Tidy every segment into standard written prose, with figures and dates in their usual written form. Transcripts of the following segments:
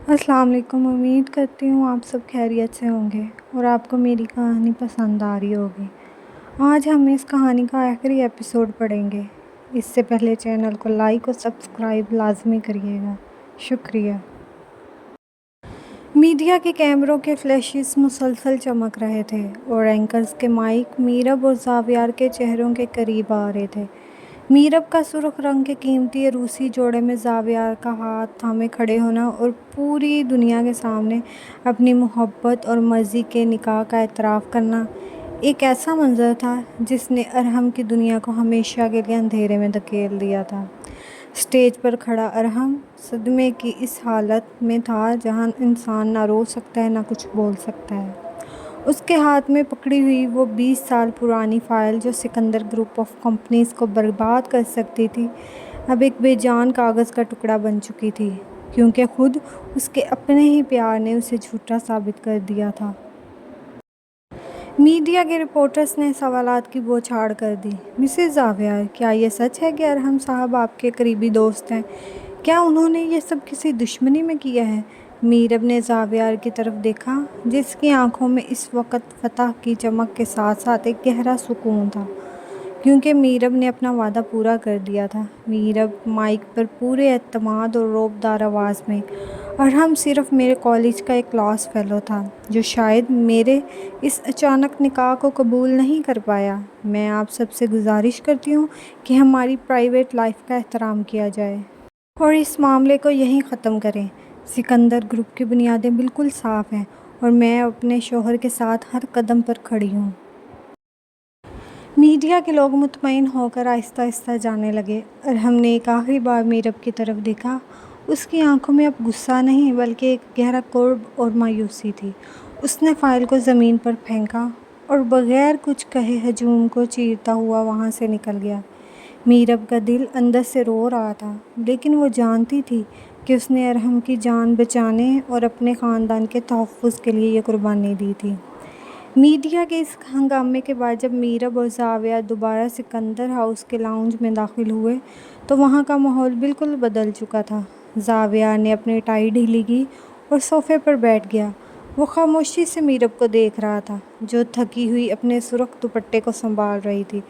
अस्सलाम वालेकुम। उम्मीद करती हूँ आप सब खैरियत से होंगे और आपको मेरी कहानी पसंद आ रही होगी। आज हम इस कहानी का आखिरी एपिसोड पढ़ेंगे। इससे पहले चैनल को लाइक और सब्सक्राइब लाजमी करिएगा। शुक्रिया। मीडिया के कैमरों के फ्लैशेस मुसलसल चमक रहे थे और एंकर्स के माइक मीरब और ज़ावियार के चेहरों के करीब आ रहे थे। मीरब का सुर्ख रंग के कीमती रूसी जोड़े में ज़ावियार का हाथ थामे खड़े होना और पूरी दुनिया के सामने अपनी मोहब्बत और मर्ज़ी के निकाह का एतराफ़ करना एक ऐसा मंज़र था जिसने अरहम की दुनिया को हमेशा के लिए अंधेरे में धकेल दिया था। स्टेज पर खड़ा अरहम सदमे की इस हालत में था जहां इंसान ना रो सकता है ना कुछ बोल सकता है। उसके हाथ में पकड़ी हुई वो 20 साल पुरानी फ़ाइल जो सिकंदर ग्रुप ऑफ कंपनीज़ को बर्बाद कर सकती थी, अब एक बेजान कागज़ का टुकड़ा बन चुकी थी, क्योंकि खुद उसके अपने ही प्यार ने उसे झूठा साबित कर दिया था। मीडिया के रिपोर्टर्स ने सवालात की बौछार कर दी। मिसेस ज़ावियार, क्या ये सच है कि अरहम साहब आपके करीबी दोस्त हैं? क्या उन्होंने ये सब किसी दुश्मनी में किया है? मीरब ने ज़ावियार की तरफ देखा, जिसकी आंखों में इस वक्त फतह की चमक के साथ साथ एक गहरा सुकून था, क्योंकि मीरब ने अपना वादा पूरा कर दिया था। मीरब माइक पर पूरे एतमाद और रौबदार आवाज़ में, अरहम सिर्फ मेरे कॉलेज का एक क्लास फेलो था जो शायद मेरे इस अचानक निकाह को कबूल नहीं कर पाया। मैं आप सबसे गुजारिश करती हूँ कि हमारी प्राइवेट लाइफ का एहतराम किया जाए और इस मामले को यहीं ख़त्म करें। सिकंदर ग्रुप की बुनियादें बिल्कुल साफ़ हैं और मैं अपने शौहर के साथ हर कदम पर खड़ी हूँ। मीडिया के लोग मुतमईन होकर आहिस्ता आहिस्ता जाने लगे। अरहम ने एक आखिरी बार मीरब की तरफ देखा। उसकी आंखों में अब गुस्सा नहीं बल्कि एक गहरा कुर्ब और मायूसी थी। उसने फ़ाइल को ज़मीन पर फेंका और बग़ैर कुछ कहे हजूम को चीरता हुआ वहाँ से निकल गया। मीरब का दिल अंदर से रो रहा था, लेकिन वो जानती थी कि उसने अरहम की जान बचाने और अपने ख़ानदान के तहफ़्फ़ुज़ के लिए ये कुर्बानी दी थी। मीडिया के इस हंगामे के बाद जब मीरब और ज़ाविया दोबारा सिकंदर हाउस के लाउंज में दाखिल हुए तो वहाँ का माहौल बिल्कुल बदल चुका था। ज़ाविया ने अपनी टाई ढीली की और सोफ़े पर बैठ गया। वो खामोशी से मीरब को देख रहा था, जो थकी हुई अपने सुर्ख दुपट्टे को संभाल रही थी।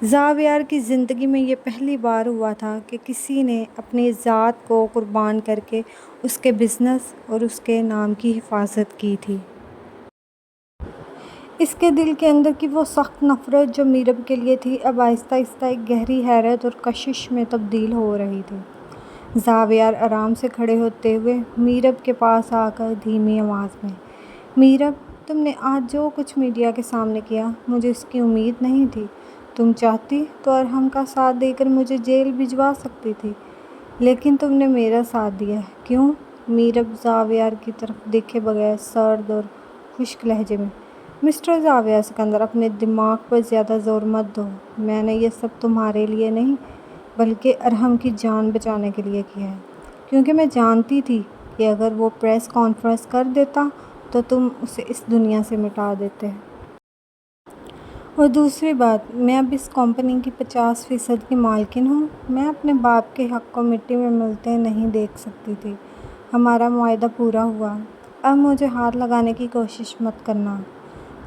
ज़ावियार की ज़िंदगी में ये पहली बार हुआ था कि किसी ने अपनी ज़ात को कुर्बान करके उसके बिज़नेस और उसके नाम की हिफाजत की थी। इसके दिल के अंदर की वो सख्त नफ़रत जो मीरब के लिए थी, अब आहिस्ता आहिस्ता एक गहरी हैरत और कशिश में तब्दील हो रही थी। ज़ावियार आराम से खड़े होते हुए मीरब के पास आकर धीमी आवाज़ में, मीरब, तुमने आज जो कुछ मीडिया के सामने किया, मुझे इसकी उम्मीद नहीं थी। तुम चाहती तो अरहम का साथ देकर मुझे जेल भिजवा सकती थी, लेकिन तुमने मेरा साथ दिया। क्यों? मीरब ज़ावियार की तरफ देखे बगैर सर्द और खुश्क लहजे में, मिस्टर ज़ाविया सिकंदर, अपने दिमाग पर ज़्यादा ज़ोर मत दो। मैंने ये सब तुम्हारे लिए नहीं बल्कि अरहम की जान बचाने के लिए किया है, क्योंकि मैं जानती थी कि अगर वो प्रेस कॉन्फ्रेंस कर देता तो तुम उसे इस दुनिया से मिटा देते। और दूसरी बात, मैं अब इस कंपनी की 50% की मालकिन हूँ। मैं अपने बाप के हक़ को मिट्टी में मिलते नहीं देख सकती थी। हमारा मुआहदा पूरा हुआ, अब मुझे हाथ लगाने की कोशिश मत करना।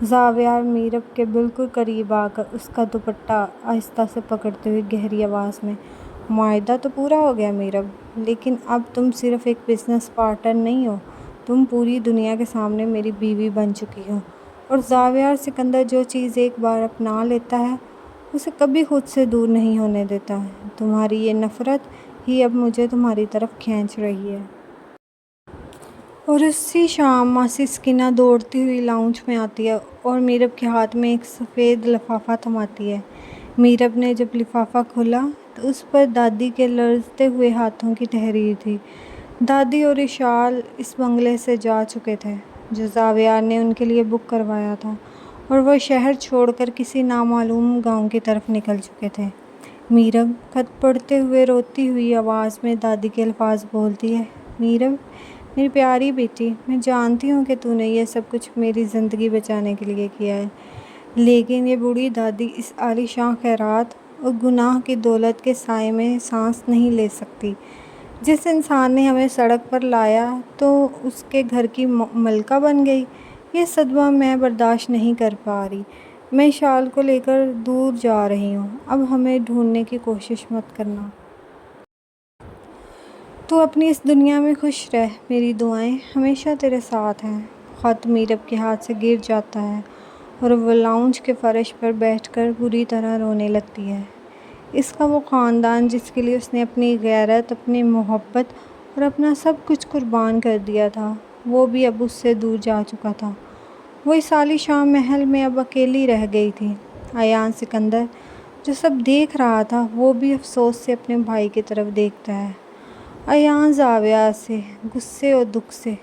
ज़ावियार मीरब के बिल्कुल करीब आकर उसका दुपट्टा आहिस्ता से पकड़ते हुए गहरी आवाज़ में, मुआहदा तो पूरा हो गया मीरब, लेकिन अब तुम सिर्फ़ एक बिज़नेस पार्टनर नहीं हो, तुम पूरी दुनिया के सामने मेरी बीवी बन चुकी हो। और ज़ावियार सिकंदर जो चीज़ एक बार अपना लेता है उसे कभी खुद से दूर नहीं होने देता है। तुम्हारी ये नफ़रत ही अब मुझे तुम्हारी तरफ खींच रही है। और उसी शाम मासी स्किना दौड़ती हुई लाउंज में आती है और मीरब के हाथ में एक सफ़ेद लिफाफा थमाती है। मीरब ने जब लिफाफा खोला तो उस पर दादी के लरजते हुए हाथों की तहरीर थी। दादी और इशाल इस बंगले से जा चुके थे जो ज़ावियार ने उनके लिए बुक करवाया था, और वह शहर छोड़कर किसी नामालूम गांव की तरफ निकल चुके थे। मीरब खत पढ़ते हुए रोती हुई आवाज़ में दादी के अल्फाज बोलती है, मीरब, मेरी प्यारी बेटी, मैं जानती हूँ कि तूने ये सब कुछ मेरी ज़िंदगी बचाने के लिए किया है, लेकिन ये बूढ़ी दादी इस आलीशान खैरात और गुनाह की दौलत के साए में सांस नहीं ले सकती। جس انسان نے ہمیں سڑک پر لایا تو اس کے گھر کی ملکہ بن گئی۔ یہ صدمہ میں برداشت نہیں کر پا رہی۔ میں شال کو لے کر دور جا رہی ہوں۔ اب ہمیں ڈھونڈنے کی کوشش مت کرنا۔ تو اپنی اس دنیا میں خوش رہ، میری دعائیں ہمیشہ تیرے ساتھ ہیں۔ خط میرب کے ہاتھ سے گر جاتا ہے اور وہ لاؤنج کے فرش پر بیٹھ کر بری طرح رونے لگتی ہے۔ اس کا وہ خاندان جس کے لیے اس نے اپنی غیرت، اپنی محبت اور اپنا سب کچھ قربان کر دیا تھا، وہ بھی اب اس سے دور جا چکا تھا۔ وہ اس عالیشان محل میں اب اکیلی رہ گئی تھی۔ ایان سکندر جو سب دیکھ رہا تھا وہ بھی افسوس سے اپنے بھائی کی طرف دیکھتا ہے۔ ایان زاویہ سے غصے اور دکھ سے،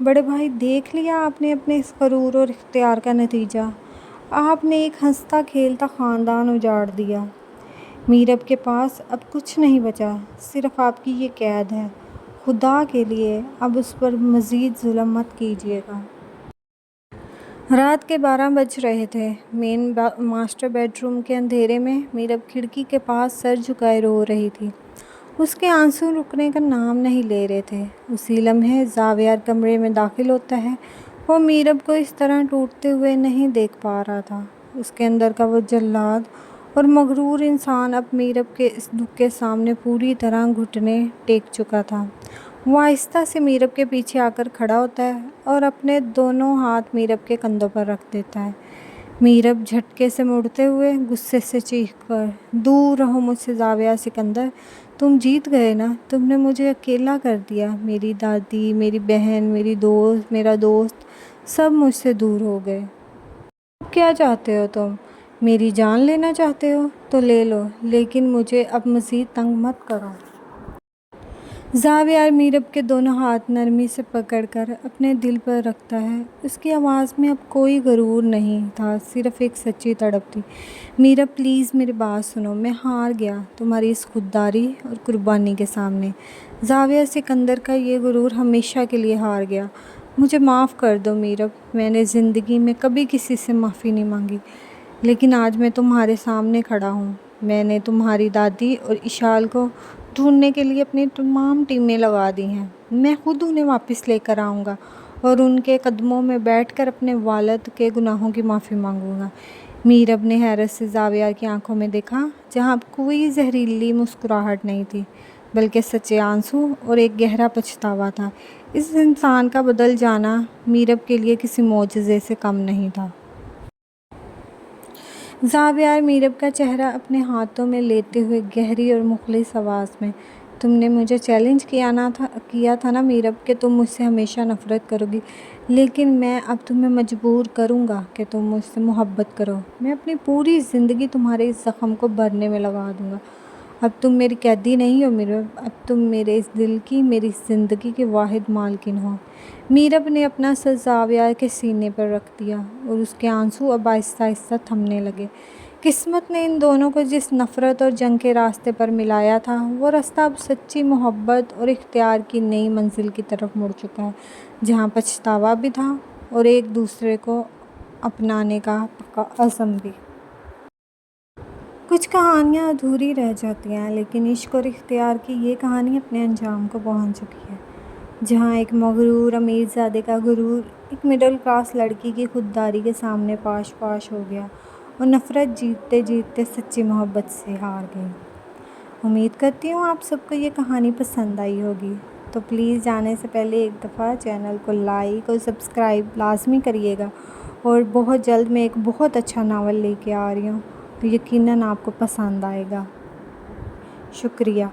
بڑے بھائی دیکھ لیا آپ نے اپنے اس غرور اور اختیار کا نتیجہ؟ آپ نے ایک ہنستا کھیلتا خاندان اجاڑ دیا۔ میرب کے پاس اب کچھ نہیں بچا، صرف آپ کی یہ قید ہے۔ خدا کے لیے اب اس پر مزید ظلم مت کیجیے گا۔ رات کے 12 بج رہے تھے۔ مین ماسٹر بیڈ روم کے اندھیرے میں میرب کھڑکی کے پاس سر جھکائے رو رہی تھی۔ اس کے آنسو رکنے کا نام نہیں لے رہے تھے۔ اسی لمحے زاویہ کمرے میں داخل ہوتا ہے۔ وہ میرب کو اس طرح ٹوٹتے ہوئے نہیں دیکھ پا رہا تھا۔ اس کے اندر کا وہ جلاد اور مغرور انسان اب میرب کے اس دکھ کے سامنے پوری طرح گھٹنے ٹیک چکا تھا۔ وہ آہستہ سے میرب کے پیچھے آ کر کھڑا ہوتا ہے اور اپنے دونوں ہاتھ میرب کے کندھوں پر رکھ دیتا ہے۔ میرب جھٹکے سے مڑتے ہوئے غصے سے چیخ کر، دور رہو مجھ سے زاویہ سکندر، تم جیت گئے نا، تم نے مجھے اکیلا کر دیا، میری دادی، میری بہن، میرا دوست سب مجھ سے دور ہو گئے۔ اب کیا چاہتے ہو تم؟ میری جان لینا چاہتے ہو تو لے لو، لیکن مجھے اب مزید تنگ مت کرو۔ زاویہ میرب کے دونوں ہاتھ نرمی سے پکڑ کر اپنے دل پر رکھتا ہے۔ اس کی آواز میں اب کوئی غرور نہیں تھا، صرف ایک سچی تڑپ تھی۔ میرب پلیز میری بات سنو، میں ہار گیا تمہاری اس خودداری اور قربانی کے سامنے۔ زاویہ سکندر کا یہ غرور ہمیشہ کے لیے ہار گیا۔ مجھے معاف کر دو میرب، میں نے زندگی میں کبھی کسی سے معافی نہیں مانگی، لیکن آج میں تمہارے سامنے کھڑا ہوں۔ میں نے تمہاری دادی اور اشال کو ڈھونڈنے کے لیے اپنی تمام ٹیمیں لگا دی ہیں۔ میں خود انہیں واپس لے کر آؤں گا اور ان کے قدموں میں بیٹھ کر اپنے والد کے گناہوں کی معافی مانگوں گا۔ میرب نے حیرت سے زاویہ کی آنکھوں میں دیکھا، جہاں اب کوئی زہریلی مسکراہٹ نہیں تھی، بلکہ سچے آنسو اور ایک گہرا پچھتاوا تھا۔ اس انسان کا بدل جانا میرب کے لیے کسی معجزے سے کم نہیں تھا۔ زاویہ میرب کا چہرہ اپنے ہاتھوں میں لیتے ہوئے گہری اور مخلص آواز میں، تم نے مجھے چیلنج کیا تھا نا میرب کہ تم مجھ سے ہمیشہ نفرت کرو گی، لیکن میں اب تمہیں مجبور کروں گا کہ تم مجھ سے محبت کرو۔ میں اپنی پوری زندگی تمہارے اس زخم کو بھرنے میں لگا دوں گا۔ اب تم میری قیدی نہیں ہو میرب، اب تم میرے اس دل کی، میری زندگی کی واحد مالکن ہو۔ میرب نے اپنا سر زاویہ کے سینے پر رکھ دیا اور اس کے آنسو اب آہستہ آہستہ تھمنے لگے۔ قسمت نے ان دونوں کو جس نفرت اور جنگ کے راستے پر ملایا تھا، وہ راستہ اب سچی محبت اور اختیار کی نئی منزل کی طرف مڑ چکا ہے، جہاں پچھتاوا بھی تھا اور ایک دوسرے کو اپنانے کا پکا عزم بھی۔ کچھ کہانیاں ادھوری رہ جاتی ہیں، لیکن عشق اور اختیار کی یہ کہانی اپنے انجام کو پہنچ چکی ہے، جہاں ایک مغرور امیر زادے کا غرور ایک مڈل کلاس لڑکی کی خودداری کے سامنے پاش پاش ہو گیا اور نفرت جیتتے جیتتے سچی محبت سے ہار گئی۔ امید کرتی ہوں آپ سب کو یہ کہانی پسند آئی ہوگی، تو پلیز جانے سے پہلے ایک دفعہ چینل کو لائک اور سبسکرائب لازمی کریے گا، اور بہت جلد میں ایک بہت اچھا ناول لے کے آ رہی ہوں، تو یقیناً آپ کو پسند آئے گا۔ شکریہ۔